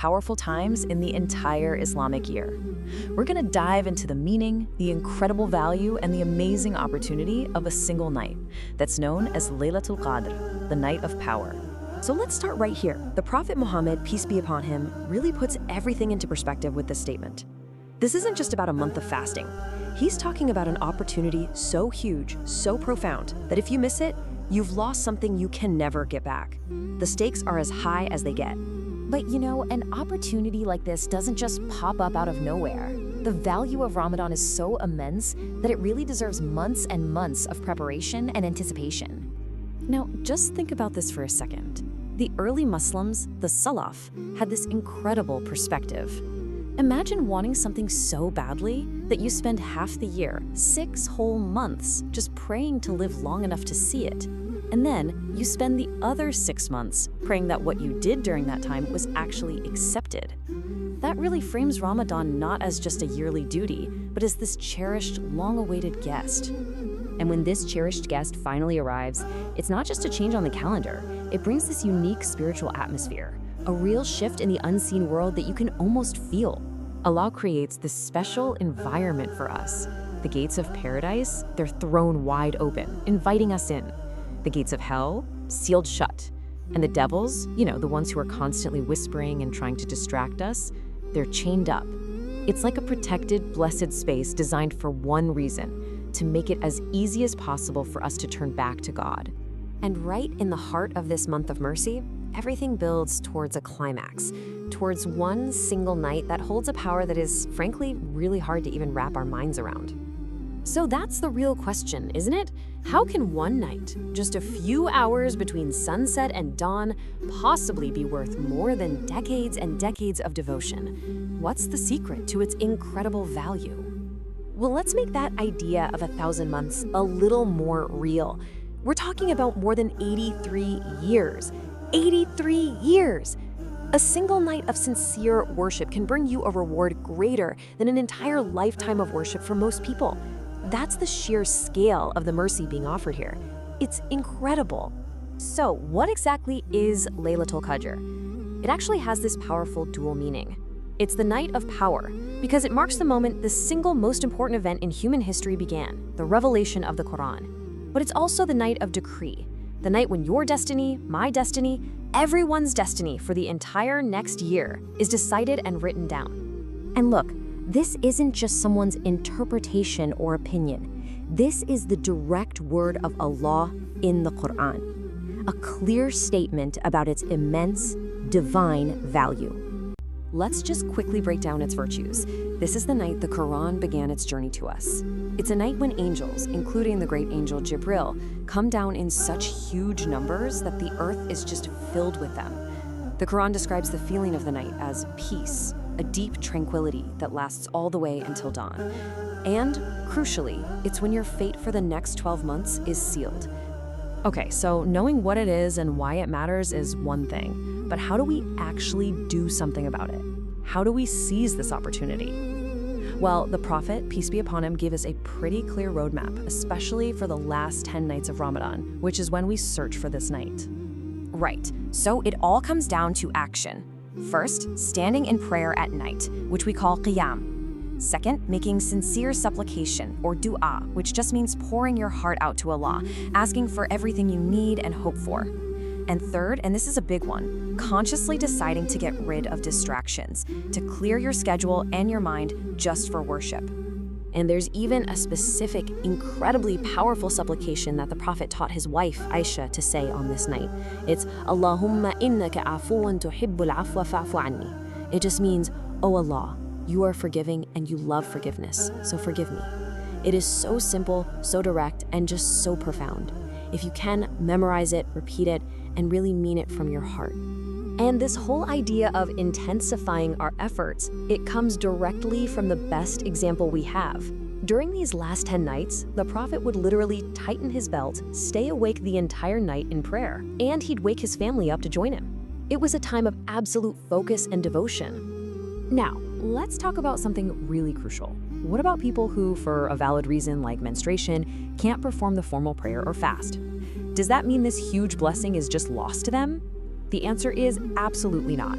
powerful times in the entire Islamic year. We're going to dive into the meaning, the incredible value, and the amazing opportunity of a single night that's known as Laylathul Qadr, the night of power. So let's start right here. The Prophet Muhammad, peace be upon him, really puts everything into perspective with this statement. This isn't just about a month of fasting. He's talking about an opportunity so huge, so profound, that if you miss it, you've lost something you can never get back. The stakes are as high as they get. But you know, an opportunity like this doesn't just pop up out of nowhere. The value of Ramadan is so immense that it really deserves months and months of preparation and anticipation. Now, just think about this for a second. The early Muslims, the Salaf, had this incredible perspective. Imagine wanting something so badly that you spend half the year, 6 whole months, just praying to live long enough to see it. And then you spend the other 6 months praying that what you did during that time was actually accepted. That really frames Ramadan not as just a yearly duty, but as this cherished, long-awaited guest. And when this cherished guest finally arrives, it's not just a change on the calendar. It brings this unique spiritual atmosphere, a real shift in the unseen world that you can almost feel. Allah creates this special environment for us. The gates of paradise, they're thrown wide open, inviting us in. The gates of hell, sealed shut. And the devils, the ones who are constantly whispering and trying to distract us, they're chained up. It's like a protected, blessed space designed for one reason, to make it as easy as possible for us to turn back to God. And right in the heart of this month of mercy, everything builds towards a climax, towards one single night that holds a power that is, frankly, really hard to even wrap our minds around. So that's the real question, isn't it? How can one night, just a few hours between sunset and dawn, possibly be worth more than decades and decades of devotion? What's the secret to its incredible value? Well, let's make that idea of 1,000 months a little more real. We're talking about more than 83 years. 83 years! A single night of sincere worship can bring you a reward greater than an entire lifetime of worship for most people. That's the sheer scale of the mercy being offered here. It's incredible. So, what exactly is Laylatul Qadr? It actually has this powerful dual meaning. It's the night of power, because it marks the moment the single most important event in human history began, the revelation of the Quran. But it's also the night of decree, the night when your destiny, my destiny, everyone's destiny for the entire next year is decided and written down. And look, this isn't just someone's interpretation or opinion. This is the direct word of Allah in the Quran, a clear statement about its immense, divine value. Let's just quickly break down its virtues. This is the night the Quran began its journey to us. It's a night when angels, including the great angel Jibril, come down in such huge numbers that the earth is just filled with them. The Quran describes the feeling of the night as peace, a deep tranquility that lasts all the way until dawn. And, crucially, it's when your fate for the next 12 months is sealed. Okay, so knowing what it is and why it matters is one thing, but how do we actually do something about it? How do we seize this opportunity? Well, the Prophet, peace be upon him, gave us a pretty clear roadmap, especially for the last 10 nights of Ramadan, which is when we search for this night. Right, so it all comes down to action. First, standing in prayer at night, which we call qiyam. Second, making sincere supplication, or dua, which just means pouring your heart out to Allah, asking for everything you need and hope for. And third, and this is a big one, consciously deciding to get rid of distractions, to clear your schedule and your mind just for worship. And there's even a specific, incredibly powerful supplication that the Prophet taught his wife, Aisha, to say on this night. It's, Allahumma innaka afuwan tuhibbul afwa fa'fu anni. It just means, oh Allah, you are forgiving and you love forgiveness, so forgive me. It is so simple, so direct, and just so profound. If you can, memorize it, repeat it, and really mean it from your heart. And this whole idea of intensifying our efforts, it comes directly from the best example we have. During these last 10 nights, the Prophet would literally tighten his belt, stay awake the entire night in prayer, and he'd wake his family up to join him. It was a time of absolute focus and devotion. Now, let's talk about something really crucial. What about people who, for a valid reason like menstruation, can't perform the formal prayer or fast? Does that mean this huge blessing is just lost to them? The answer is absolutely not.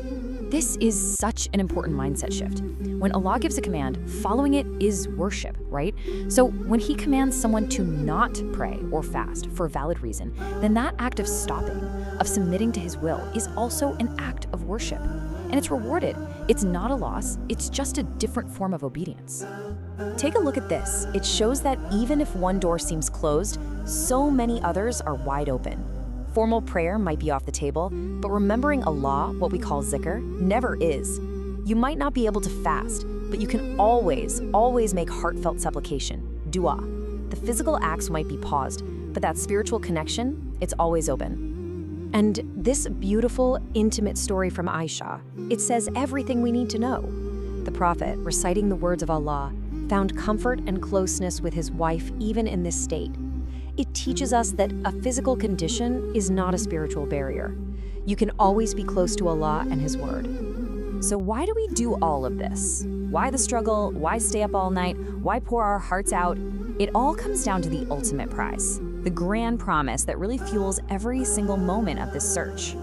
This is such an important mindset shift. When Allah gives a command, following it is worship, right? So when He commands someone to not pray or fast for a valid reason, then that act of stopping, of submitting to His will, is also an act of worship. And it's rewarded. It's not a loss, it's just a different form of obedience. Take a look at this. It shows that even if one door seems closed, so many others are wide open. Formal prayer might be off the table, but remembering Allah, what we call zikr, never is. You might not be able to fast, but you can always make heartfelt supplication, dua. The physical acts might be paused, but that spiritual connection, it's always open. And this beautiful, intimate story from Aisha, it says everything we need to know. The Prophet, reciting the words of Allah, found comfort and closeness with his wife even in this state. It teaches us that a physical condition is not a spiritual barrier. You can always be close to Allah and His word. So why do we do all of this? Why the struggle? Why stay up all night? Why pour our hearts out? It all comes down to the ultimate prize, the grand promise that really fuels every single moment of this search.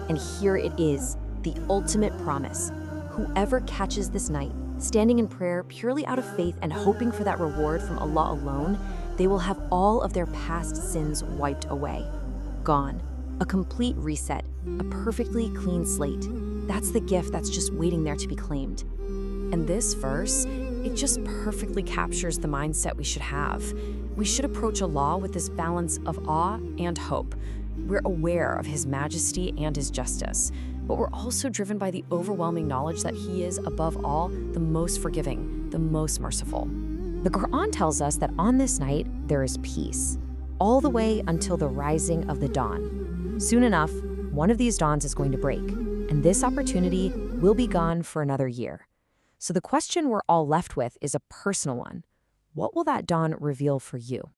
And here it is, the ultimate promise. Whoever catches this night, standing in prayer purely out of faith and hoping for that reward from Allah alone, they will have all of their past sins wiped away. Gone. A complete reset. A perfectly clean slate. That's the gift that's just waiting there to be claimed. And this verse, it just perfectly captures the mindset we should have. We should approach Allah with this balance of awe and hope. We're aware of His majesty and His justice, but we're also driven by the overwhelming knowledge that He is, above all, the most forgiving, the most merciful. The Quran tells us that on this night, there is peace, all the way until the rising of the dawn. Soon enough, one of these dawns is going to break, and this opportunity will be gone for another year. So the question we're all left with is a personal one. What will that dawn reveal for you?